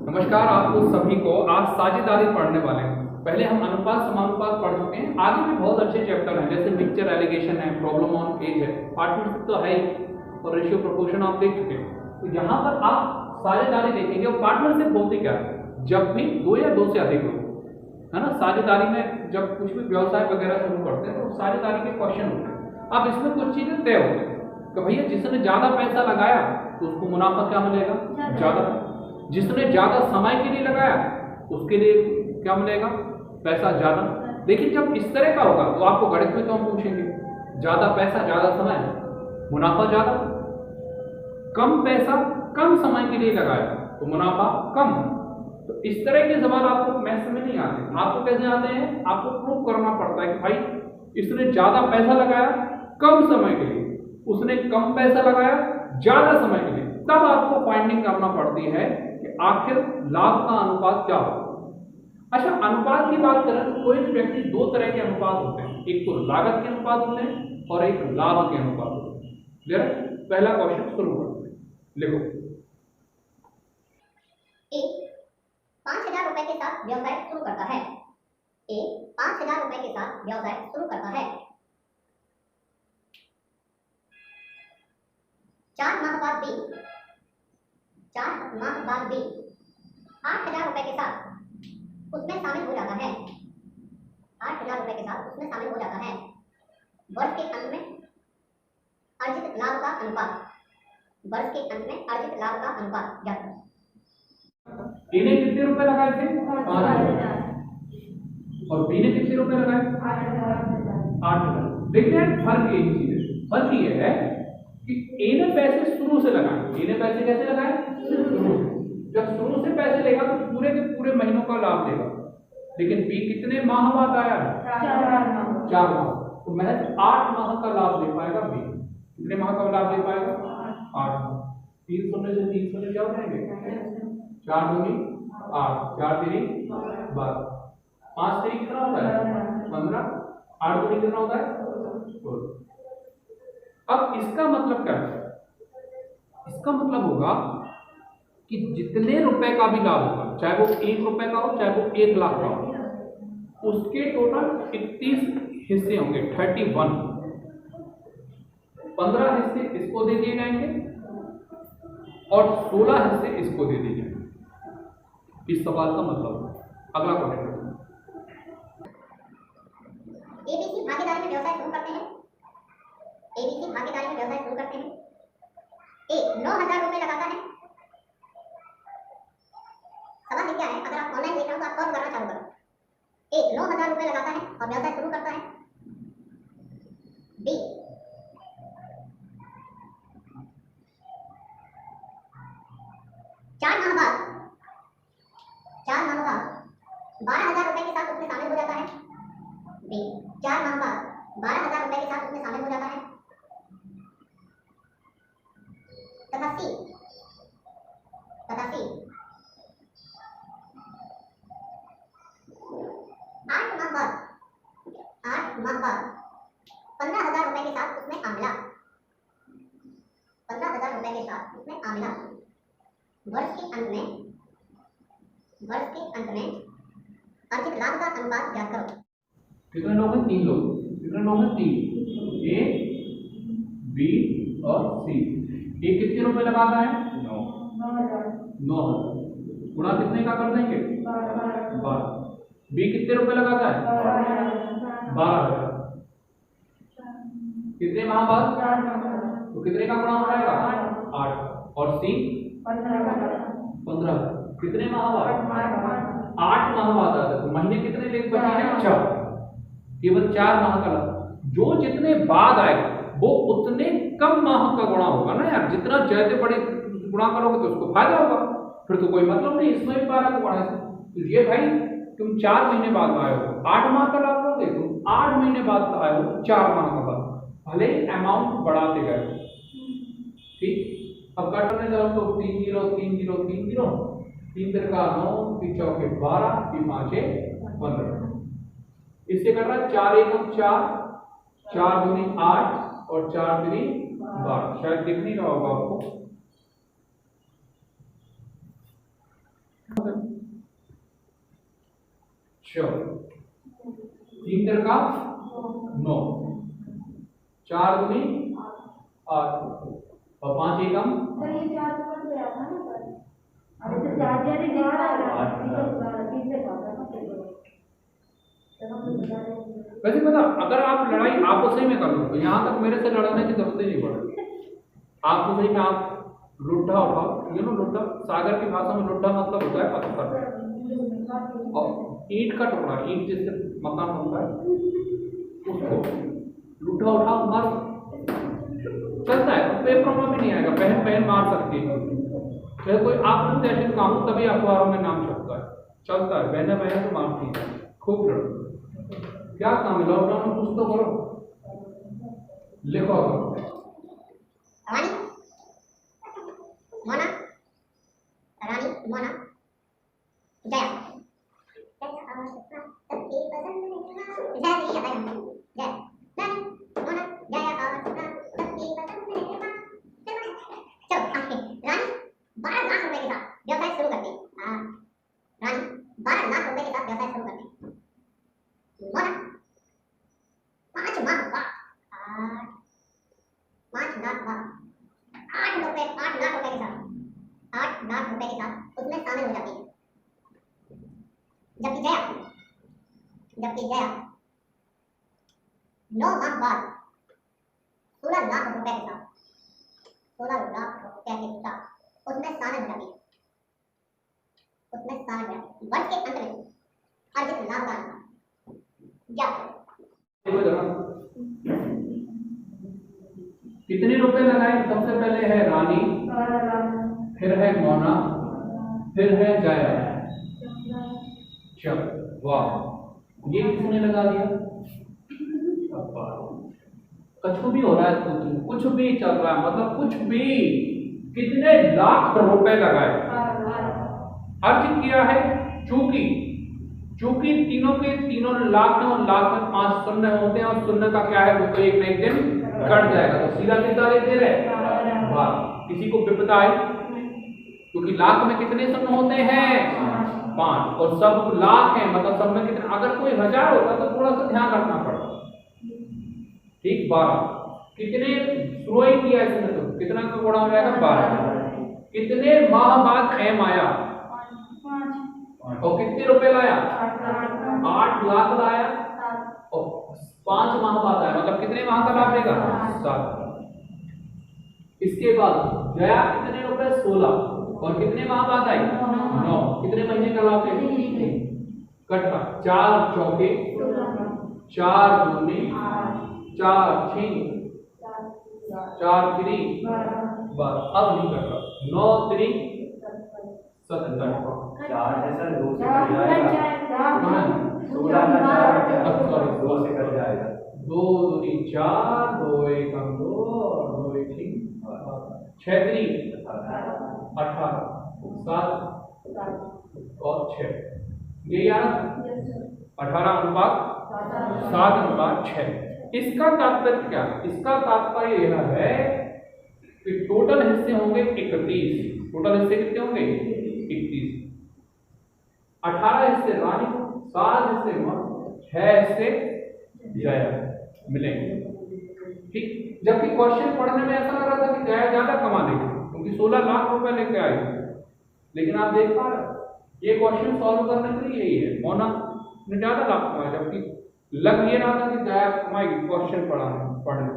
नमस्कार आपको सभी को। आज साझेदारी पढ़ने वाले हैं। पहले हम अनुपात समानुपात पढ़ चुके हैं। आगे भी बहुत अच्छे चैप्टर हैं, जैसे मिक्सचर एलिगेशन है, प्रॉब्लम ऑन एज है, पार्टनरशिप तो है ही, और रेशियो प्रोपोर्शन आप देख चुके हैं। तो यहाँ पर आप साझेदारी देखेंगे। और पार्टनरशिप बोलते क्या है? जब भी दो या दो से अधिक लोग, है ना, साझेदारी में जब कुछ भी व्यवसाय वगैरह शुरू करते हैं तो साझेदारी के क्वेश्चन होते हैं। अब इसमें कुछ चीजें तय होती हैं कि भैया जिसने ज्यादा पैसा लगाया तो उसको मुनाफा क्या मिलेगा? ज्यादा। जिसने ज्यादा समय के लिए लगाया उसके लिए क्या मिलेगा? पैसा ज्यादा। लेकिन जब इस तरह का होगा तो आपको गणित में तो हम पूछेंगे, ज्यादा पैसा ज्यादा समय, मुनाफा ज्यादा। कम पैसा कम समय के लिए लगाया तो मुनाफा कम। तो इस तरह के सवाल आपको मैथ्स में नहीं आते। आपको कैसे आते हैं? आपको प्रूव करना पड़ता है कि भाई इसने ज्यादा पैसा लगाया कम समय के लिए, उसने कम पैसा लगाया ज्यादा समय के लिए। तब आपको फाइंडिंग करना पड़ती है कि आखिर लाभ का अनुपात क्या होगा। अच्छा, अनुपात की बात करें तो कोई भी व्यक्ति दो तरह के अनुपात होते हैं, एक तो लागत के अनुपात होते हैं और एक लाभ के अनुपात होते हैं। क्लियर? पहला क्वेश्चन शुरू करते हैं। लिखो। एक 5,000 रुपए के साथ व्यवसाय शुरू करता है। एक 5,000 रुपए के साथ व्यवसाय शुरू करता है। 4 माह बाद भी 8,000 रुपए के साथ उसमें शामिल हो जाता है। 8,000 रुपए के साथ उसमें शामिल हो जाता है। वर्ष के अंत में अर्जित लाभ का अनुपात ज्ञात करो। इन्हें कितने रुपए लगाए थे? 5,000। और बी ने कितने रुपए लगाए? 8,000। देखते हैं फर्क एक चीज है। फर्क ये है कि ए ने पैसे शुरू से लगाए। ए ने पैसे कैसे लगाए? शुरू से। जब शुरू से पैसे लेगा तो पूरे के पूरे महीनों का लाभ देगा। लेकिन बी कितने माह बाद आया? 4 माह। तो महज 8 माह का लाभ ले पाएगा बी। कितने माह का लाभ ले पाएगा? 8 माह। 3 शून्य से 3 शून्य क्या हो जाएंगे? 4 दूनी 8, 4 तीनी 12, 5 तीनी कितना होता है? 15, 8 दूनी कितना होता है? 16। अब इसका मतलब क्या है? इसका मतलब होगा कि जितने रुपए का भी लाभ होगा, चाहे वो 1 रुपए का हो चाहे वो 1 लाख का हो, उसके टोटल 31 हिस्से होंगे, 31। 15 हिस्से इसको दे दिए जाएंगे और 16 हिस्से इसको दे दिए जाएंगे। इस सवाल का मतलब। अगला क्वेश्चन। एबीसी भागीदारी में व्यवसाय शुरू करते हैं। एबीसी भागीदारी में व्यवसाय शुरू करते हैं। एक 9,000 रुपए लगाता है। सवाल क्या है? अगर आप ऑनलाइन देख रहे हो तो आप कॉल करना चालू करो। एक 9,000 रुपए लगाता है और व्यवसाय शुरू करता है। बी 4 माह बाद 12,000 रुपए के साथ उसमें शामिल हो जाता है। बी 4 माह बाद 12,000 रुपए के साथ उसमें शामिल हो जाता है। तथा सी 8 माह बाद 15,000 रुपए के साथ उसमें आमिला। 15,000 रुपए के साथ उसमें आमिला। वर्ष के अंत में अर्जित लाभ का अनुपात ज्ञात करो। कितने लोग हैं? 3 लोग। कितने लोग हैं? 3। ए, बी और सी। ए कितने रुपए लगाता है? 9,000। गुणा कितने का कर देंगे? 12। बी कितने रुपए लगाता है? 12,000। कितने माह बाद? तो कितने का गुणा हो जाएगा? 8। और सी 15। कितने माह बाद? 8 माह बाद आता है। तो महीने कितने लेके बचे हैं? 4। केवल 4 माह का लाभ। जो जितने बाद आएगा वो उतने कम माह का गुणा होगा ना यार। जितना ज्यादा बड़े गुणा करोगे तो उसको फायदा होगा, फिर तो कोई मतलब नहीं इसमें भी 12 को बढ़ा। तो ये भाई तुम 4 महीने बाद आए हो, 8 माह का लाभ लोगे, तुम 8 महीने बाद आए हो 4 माह का लाभ, भले अमाउंट बढ़ाते गए। ठीक। अब काटने जाओ तो 3 0 3 0 3 0, 3 3 का 9, 3 चौके 12, 3 5 15। इससे कट रहा है 4 1 4, 4 दूनी 8 और 4 दूनी 12। शायद दिख नहीं रहा होगा आपको। चलो 3 × 9, 4 दूनी 8 और 5 एकम। तो ये 4 ऊपर गया था ना पर अरे तो 4 जाने दिख रहा है 3 से कम है ना वैसे पता, अगर आप लड़ाई आपस में कर लो तो यहाँ तक मेरे से लड़ने की जरूरत ही नहीं पड़ेगी। आपको सही में आप लुड्ढा उठाओ, लुड्ढा सागर की भाषा में लुड्ढा मतलब होता है पत्थर और ईंट का टुकड़ा, ईंट जिससे मकान बनता है उसको लुड्ढा उठाओ मार चलता है, कोई प्रॉब्लम भी नहीं आएगा, पहन पहन मार सकती है। फिर कोई आप प्रत्याशित काम हो तभी अखबारों में नाम छपता है, चलता है, बहने बहने तो मारती है, खूब लड़ो। क्या काम है लॉकडाउन में, कुछ तो करो, लिखो रानी मोना जया चलो आगे। रानी 12 लाख रुपए के साथ व्यवसाय शुरू करते हैं। रानी 12 लाख रुपए के साथ व्यवसाय शुरू करते हैं। मोना 5 माह बाद 5 लाख बाद 8 लाख रुपए के साथ 8 लाख रुपए के साथ उसमें शामिल हो जाती है। जबकि जया 9 माह बाद 16 लाख रुपए के साथ उसमें शामिल हो जाती है। वर्ष के अंत में अर्जित लाभ का अनुमान ज्ञात करो। देखो जरा कितने रुपए लगाए, सबसे पहले है रानी, फिर है मोना, फिर है जया। चलो वाह, ये किसने लगा दिया? कुछ भी हो रहा है, कुछ भी चल रहा है, मतलब कुछ भी। कितने लाख रुपए लगाए, अर्ज किया है। चूंकि तीनों के तीनों लाख हैं और लाख में 5 शून्य होते हैं और शून्य का क्या है, वो तो एक न एक दिन कट जाएगा, तो सीधा कितना दे रहे बात। किसी को विपदा आई क्योंकि लाख में कितने शून्य होते हैं 5 और सब लाख हैं, मतलब सब में कितने, अगर कोई 1000 होता तो थोड़ा सा ध्यान रखना पड़ता। ठीक 12 कितने शुरुआत किया इसमें, तो कितना का गुणा हो जाएगा 12। कितने माह बाद एम आया और कितने रुपए लाया 8 लाख लाया और 5 माह बाद आया, मतलब कितने माह का लाभ देगा 7। इसके बाद जया कितने रुपए 16 और कितने माह बाद आई 9, कितने महीने का लाभ देगा कटरा 4 चौके 4 दूनी 4 6 4 3 12, अब नहीं कर रहा 9 3 77 4 है सर, 2 से कट जाएगा 16 का 4 सॉरी 2 से कट जाएगा 2 दूनी 4 2 1 2 और 2 1 3 6 3 18 7 और 6, ये यार 18:7:6। इसका तात्पर्य क्या? इसका तात्पर्य यह है कि टोटल हिस्से होंगे 31। टोटल हिस्से कितने होंगे 31। 18 हिस्से रानी को, 7 हिस्से मोना, 6 हिस्से जया मिलेंगे। ठीक, जबकि क्वेश्चन पढ़ने में ऐसा लग रहा था कि जया ज्यादा कमा देगी क्योंकि 16 लाख रुपए लेके आई, लेकिन आप देख पा रहे ये क्वेश्चन सॉल्व करने के लिए यही है, मोना ने ज्यादा लाभ कमाया, जबकि लग ये रहा था कि जया कमाएगी क्वेश्चन पढ़ने।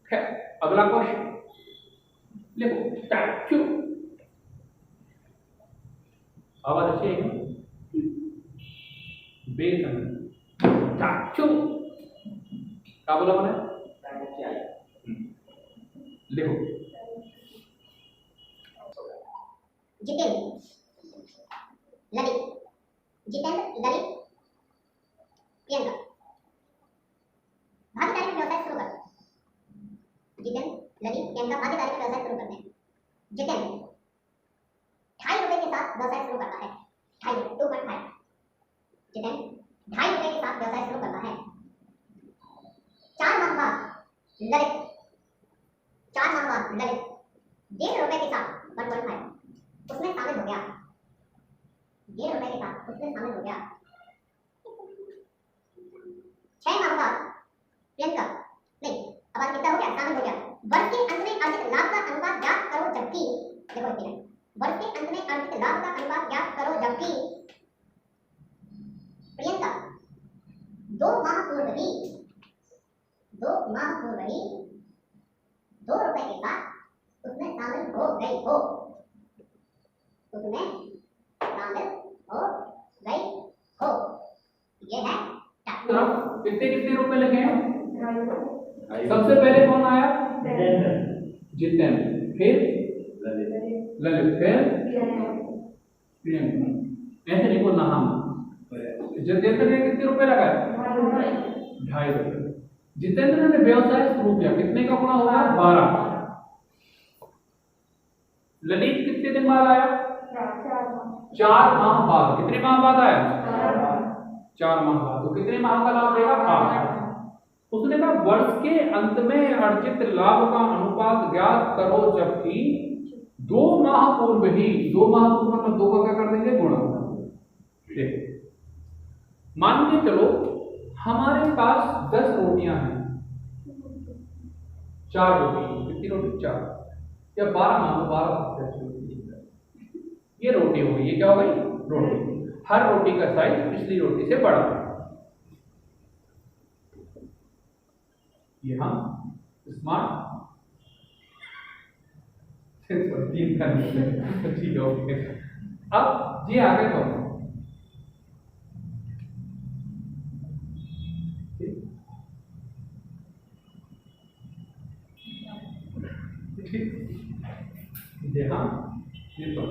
खैर अगला क्वेश्चन लिखो, स्टैच्यू। आवाज अच्छी है बेसन स्टैच्यू, क्या बोला मैंने? लिखो जितेंद्र ललित प्रियंका भागीदारी का व्यवसाय शुरू करते हैं। जितेंद्र ललित प्रियंका भागीदारी का व्यवसाय शुरू करते हैं। जितेंद्र 2.5 रुपए के साथ व्यवसाय शुरू करता है। 2.5 जितेंद्र 2.5 रुपए के साथ व्यवसाय शुरू करता है। 4 माह बाद ललित 1.5 रुपए के साथ 1.5 उसमें शामिल हो गया, 11 रुपए के साथ उसमें शामिल हो गया। 6 माह बाद प्रियंका नहीं, अब आज कितना हो गया, शामिल हो गया। वर्ष के अंत में अर्जित लाभ का अनुपात ज्ञात करो जबकि, देखो इसमें वर्ष के अंत में अर्जित लाभ का अनुपात ज्ञात करो जबकि प्रियंका 2 माह पूर्व ही 2 रुपए के साथ उसमें शामिल हो गई हो, उसमें शामिल हो गई हो। ये है कितने कितने रुपए लगे हैं? सबसे पहले कौन आया? जितेंद्र, फिर ललित, फिर प्रियंका। ऐसे नहीं बोलना हम। जितेंद्र ने कितने रुपए लगाए? 2.5 रुपए। जितेंद्र ने व्यवसाय शुरू किया, कितने का गुणा होगा? 12। ललित कितने दिन बाद आया? 4 माह बाद। कितने माह बाद आया? 4 माह बाद। तो कितने माह का लाभ देगा? 8। उसने कहा वर्ष के अंत में अर्जित लाभ का अनुपात ज्ञात करो जबकि 2 माह पूर्व ही, 2 माह पूर्व मतलब 2 का क्या कर देंगे? गुणा। मान के चलो हमारे पास 10 रोटियां हैं, 4 रोटी, कितनी रोटी? 4 या 12 मान लो, 12 ये रोटी हो गई। ये क्या हो गई? रोटी। हर रोटी का साइज पिछली रोटी से बड़ा। ये हम स्मार्ट ठीक है, ओके। अब जी आगे तो हाँ ये तो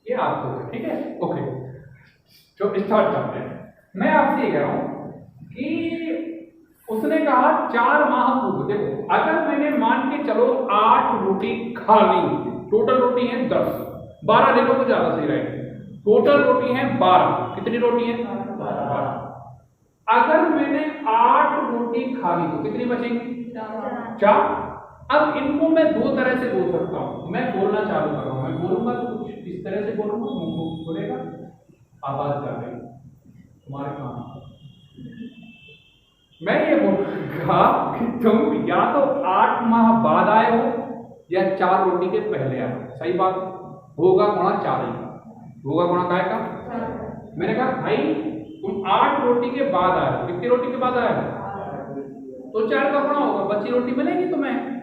ये आपको, ठीक है, ओके। जो स्टार्ट करते हैं, मैं आपसे ये कह रहा हूं कि उसने कहा 4 माह पूर्व। देखो अगर मैंने मान के चलो 8 रोटी खा ली, टोटल रोटी है 10, 12 ले लो तो ज्यादा सही रहेगा। टोटल रोटी है 12। कितनी रोटी है? 12। अगर मैंने 8 रोटी खा ली तो कितनी बचेंगी? 4। अब इनको मैं 2 तरह से बोल सकता हूं। मैं बोलना चालू कर रहा हूं, मैं बोलूंगा तो कुछ इस तरह से बोलूंगा, मुंह खुलेगा, आवाज जा रही तुम्हारे काम। मैं ये बोलूंगा कि तुम या तो 8 माह बाद आए हो या 4 रोटी के पहले आए हो। सही बात होगा गुणा 4 ही होगा, गुणा काय का। मैंने कहा भाई तुम 8 रोटी के बाद आए हो, कितनी रोटी के बाद आए हो? तो 4 का गुणा होगा, बची रोटी मिलेगी तुम्हें।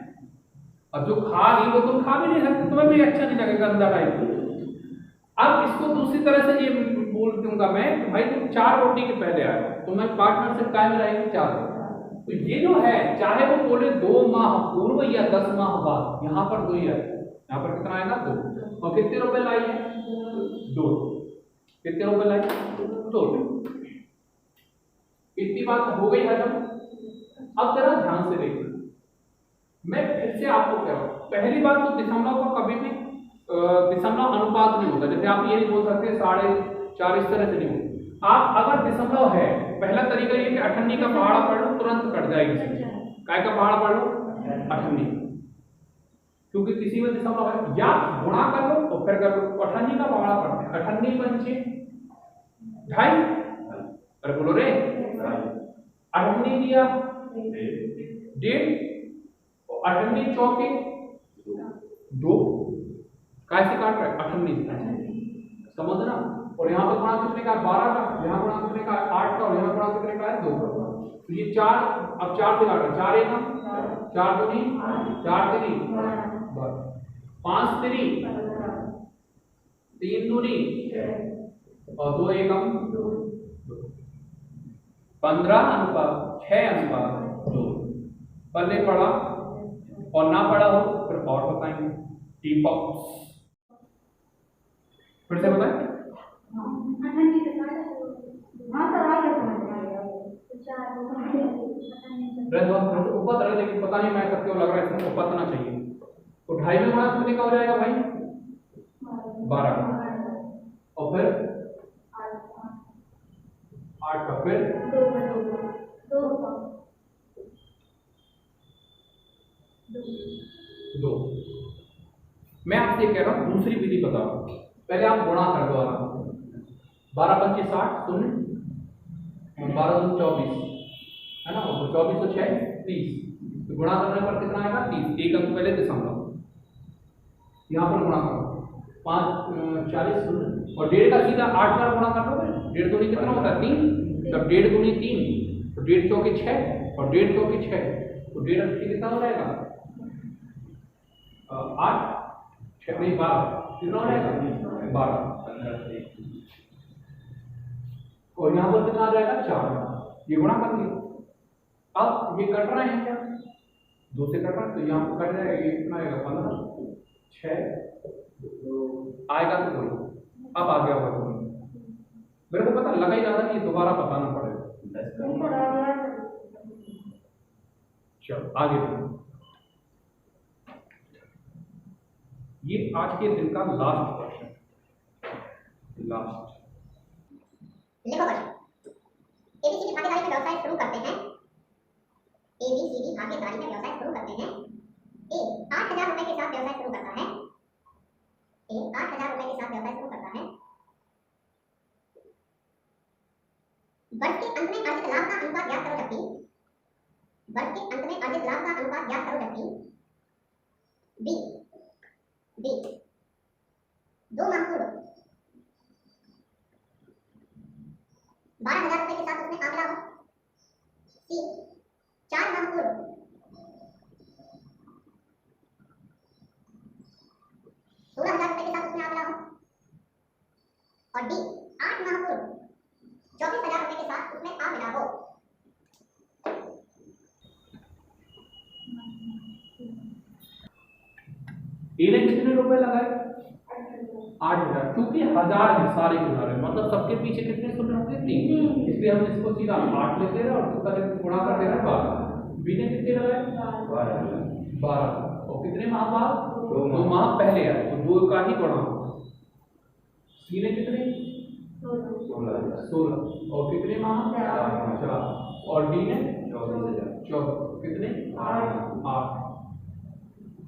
अब जो खा ली वो तुम खा भी नहीं सकते, तुम्हें भी अच्छा नहीं लगेगा, गंदा टाइप। अब इसको दूसरी तरह से ये बोल दूंगा मैं कि भाई तुम 4 रोटी के पहले आए हो, तुम्हें पार्टनरशिप काय में रहेगी? 4। तो ये जो है चाहे वो बोले 2 माह पूर्व या 10 माह बाद, यहाँ पर 2 ही है। यहाँ पर कितना आएगा? 2। और कितने रुपए लाई है? 2। कितने रुपए लाई? 2। इतनी बात हो गई हजम। अब जरा ध्यान से देखना, मैं फिर से आपको कह रहा हूं, पहली बात तो दशमलव का कभी भी दशमलव अनुपात नहीं होता। जैसे आप ये नहीं बोल सकते 4.5 इस तरह से नहीं होता। आप अगर दशमलव है, पहला तरीका ये कि अठन्नी का पहाड़ा पढ़ लो, तुरंत कट जाएगी। काय का पहाड़ा पढ़ लो? अठन्नी, क्योंकि किसी में दशमलव है। या गुणा कर लो और फिर कर लो। अठन्नी का पहाड़ा पढ़ते हैं, 18 पंचे 2.5। अरे बोलो रे, 18 दिया 1.5 और 18 चौके 2। कैसे काट रहे? 18 समझना। और यहाँ पर गुणा कितने का? 12 का। यहाँ गुणा कितने का? 8 का। और यहाँ गुणा कितने का है? 2 का। तो ये 4, अब 4 से काट रहे, 4 एकम, 4 दूनी, 4 तीन 12, 5 तीन 3 दूनी और 2 एकम 15:6:2। पल्ले पड़ा और ना पड़ा हो फिर और बताएंगे। टीपॉक्स फिर से बताएं। ऊपर तरह, लेकिन पता नहीं मैं सबको लग रहा है इसमें ऊपर ना चाहिए। तो 2.5 में गुणा कितने का हो जाएगा भाई? 12। और फिर 8 का, फिर 2। मैं आपसे कह रहा हूँ दूसरी विधि बताओ। पहले आप गुणा कर दो आराम से। 12 25 60 शून्य, 12 2 24 है ना, तो 24 तो 6 30, तो गुणा करने पर कितना आएगा 30। एक अंक पहले दशमलव, यहाँ पर गुणा करो 5 40 शून्य, और 1.5 का सीधा 8 बार गुणा कर दोगे। 1.5 दूनी कितना होता है 3, तब 1.5 दूनी 3, तो 1.5 चौके 6 और 1.5 चौके 6, तो 1.5 कितना हो जाएगा 8 6 नहीं 12, कितना हो जाएगा 12, और यहाँ पर कितना आ जाएगा 4। ये गुणा कर लिया। अब ये कट रहे हैं क्या, 2 से कट रहा है, तो यहाँ पर कट जाएगा, ये कितना आएगा 15 6 आएगा तो कोई। अब आ गया होगा कोई, मेरे को पता लगा ही ज्यादा नहीं, दोबारा बताना पड़ेगा। चलो आगे बढ़ो। ये आज के दिन का लास्ट क्वेश्चन, लास्ट। लिखो क्वेश्चन। एबीसीडी भागीदारी में व्यवसाय शुरू करते हैं। एबीसीडी भागीदारी में व्यवसाय शुरू करते हैं। ए 8000 रुपए के साथ व्यवसाय शुरू करता है। ए 8000 रुपए के साथ व्यवसाय शुरू करता है। वर्ष के अंत में अर्जित लाभ का अनुपात ज्ञात करो, जबकि वर्ष के अंत में अर्जित लाभ का अनुपात ज्ञात करो, जबकि बी 2 माह पूर्व 12,000 रुपए के साथ उसने काम मिला हो। सी 4 माह पूर्व 16,000 रुपए के साथ उसने काम मिला हो, और डी 8 माह पूर्व 24,000 रुपए के साथ उसने काम मिला हो। ए ने कितने रुपए लगाए 8,000, क्योंकि 1000 है सारे के सारे, मतलब सबके पीछे कितने शून्य होंगे 3, इसलिए हम इसको सीधा 8 ले दे रहे हैं और उसका गुणा कर दे रहे हैं 12। बी ने कितने लगाए 12, और कितने माह बाद 2 माह पहले आए, तो 2 का ही गुणा। सी ने कितने 16, और कितने माह 4, और डी ने 24, कितने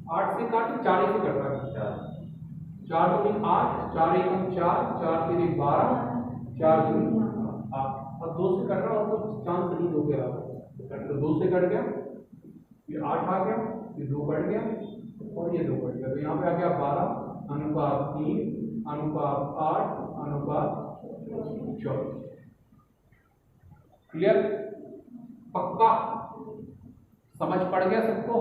8 से काट 4 से कट रहा है, 4 2 8, 4 1 4, 4 3 12, 4 2 8, अब 2 से कट रहा है, तो चांस नहीं 2 गया, तो 2 से कट गया, ये 8 आ गया, ये 2 कट गया, और ये 2 कट गया, तो यहाँ पे आ गया 12 अनुपात 3 अनुपात 8 अनुपात 24। क्लियर, पक्का समझ पड़ गया सबको।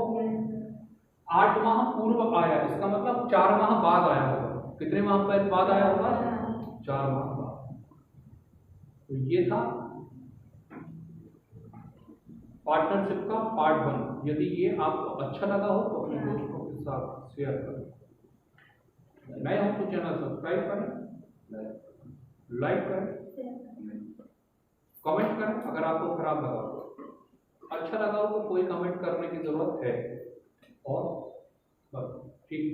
8 माह पूर्व आया, इसका मतलब 4 माह बाद आया होगा। कितने माह बाद आया होगा 4 माह बाद। तो ये था पार्टनरशिप का पार्ट 1। यदि ये आपको अच्छा लगा हो तो अपने दोस्तों के साथ शेयर करें। नए हो तो चैनल सब्सक्राइब करें, लाइक करें, कमेंट करें। अगर आपको खराब लगा हो, अच्छा लगा हो तो कोई कमेंट करने की जरूरत है, और बस ठीक।